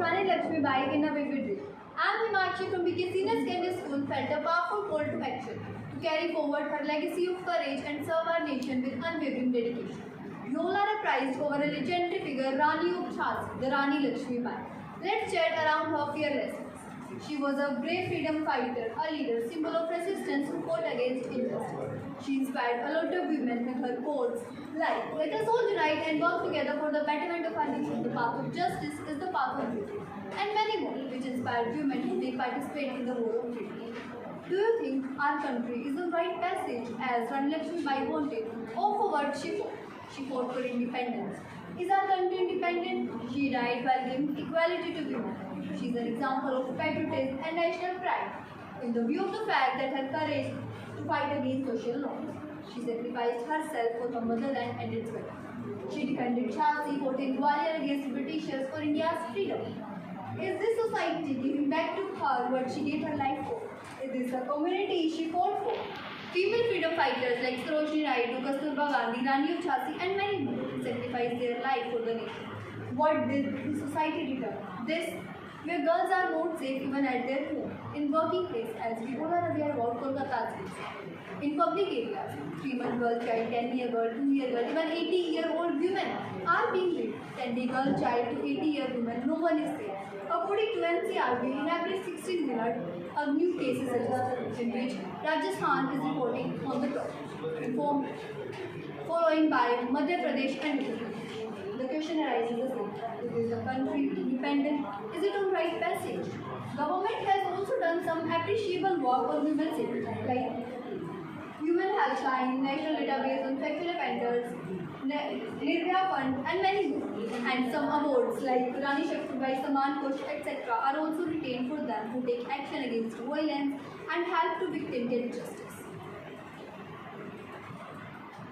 Rani Lakshmibai in a vivid way. Anne Himakshi from BK Senior Secondary School felt a powerful call to action to carry forward her legacy of courage and serve our nation with unwavering dedication. Yola reprised over a legendary figure, Rani of Jhansi, the Rani Lakshmibai. Let's chat around her fearlessness. She was a brave freedom fighter, a leader, symbol of resistance who fought against injustice. She inspired a lot of women with her quotes like, "Let us all unite and work together for the betterment of our nation. The path of justice is the path of duty," and many more, which inspired women to take participate in the war of freedom. Do you think our country is on right passage as Rani Lakshmibai wanted, or for what she fought? She fought for independence. Is our country independent? She died while giving equality to women. She is an example of patriotism and national pride. In the view of the fact that her courage to fight against social norms, she sacrificed herself for her motherland and its welfare. She defended Jhansi, voting Gwalior against Britishers for India's freedom. Is this society giving back to her what she gave her life for? Is this the community she fought for? Female freedom fighters like Sarojini Naidu, Kasturba Gandhi, Rani of Jhansi, and many more sacrificed their life for the nation. What did the society return? This, where girls are not safe even at their home, in working place, as we all are aware about Kolkata's case. In public areas, 3-month girl child, 10-year girl, 2-year girl, even 80-year-old women are being raped. 10-year girl child to 80-year women, no one is safe. According to NCRB, in every 16 minutes, a new case is registered, in which Rajasthan is reporting on the top, following by Madhya Pradesh and Uttar Pradesh. The question arises the same: is the country independent? Is it on right passage? Government has also done some appreciable work on women's safety, like Human Helpline, National Database on Sexual Offenders, Nirbhaya Fund, and many more. And some awards like Rani Shaktibai, Saman Kush, etc. are also retained for them who take action against violence and help to victims get justice.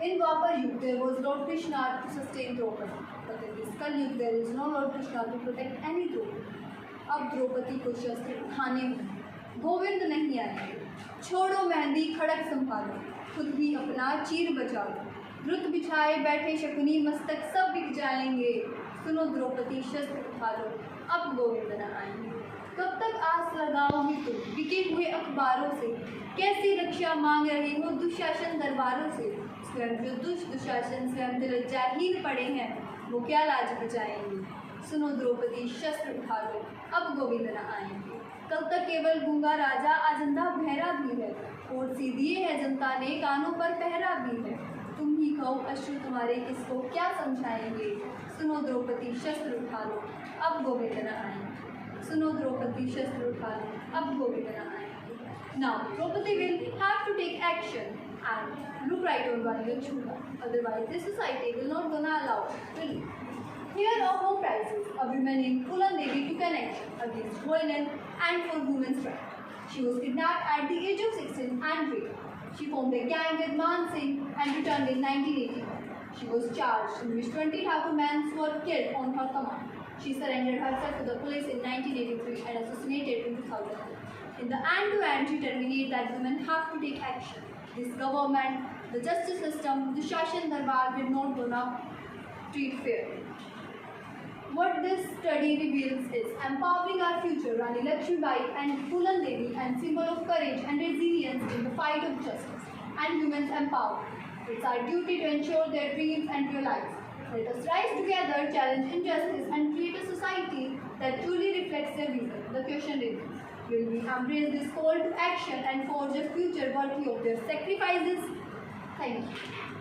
In Dwapar Yug, there was Lord Krishna to sustain Draupadi, but in this Kali Yug, there is no Lord Krishna to protect any Draupadi. अब द्रौपदी को शस्त्र उठाने गोविंद नहीं आएंगे, छोड़ो मेहंदी खड़क संभालो, खुद भी अपना चीर बचा लो, रुत बिछाए बैठे शकुनी मस्तक सब बिक जाएंगे, सुनो द्रौपदी शस्त्र उठा लो, अब गोविंद न आएंगे। कब तक आस लगाओगी तुम बिके हुए अखबारों से, कैसी रक्षा मांग रही हो दुशासन दरबारों से, स्वयं जो दुशासन स्वयं लज्जाहीन पड़े हैं वो क्या लाज बचाएंगे, सुनो द्रौपदी शस्त्र उठा लो, अब गोविंद न आएंगे। कल तक केवल गूंगा राजा आज अंधा बहरा भी है, और सी दिए है जनता ने कानों पर पहरा भी है, तुम ही कहो अश्रु तुम्हारे किसको क्या समझाएंगे, सुनो द्रौपदी शस्त्र उठा लो, अब गोविंद न आएंगे, सुनो द्रौपदी शस्त्र उठा लो, अब गोविंद न आएंगे। Now Draupadi will have to take action and look right on Rani Lakshmibai, otherwise this society will not gonna allow it to live. Here are home prizes. A woman named Phulan Devi took an action against violence and for women's rights. She was kidnapped at the age of 16 and raped. She formed a gang with Man Singh and returned in 1981. She was charged, in which 20 Thakur men were killed on her command. She surrendered herself to the police in 1983 and assassinated in 2000. In the end-to-end, she terminated that women have to take action. This government, the justice system, the Shashan Darbar did not gonna treat fairly. What this study reveals is empowering our future, Rani Lakshmibai and Phulan Devi, and symbol of courage and resilience in the fight of justice and women's empowerment. It's our duty to ensure their dreams and realize. Let us rise together, challenge injustice, and create a society that truly reflects their vision. The question remains: will we embrace this call to action and forge a future worthy of their sacrifices? Thank you.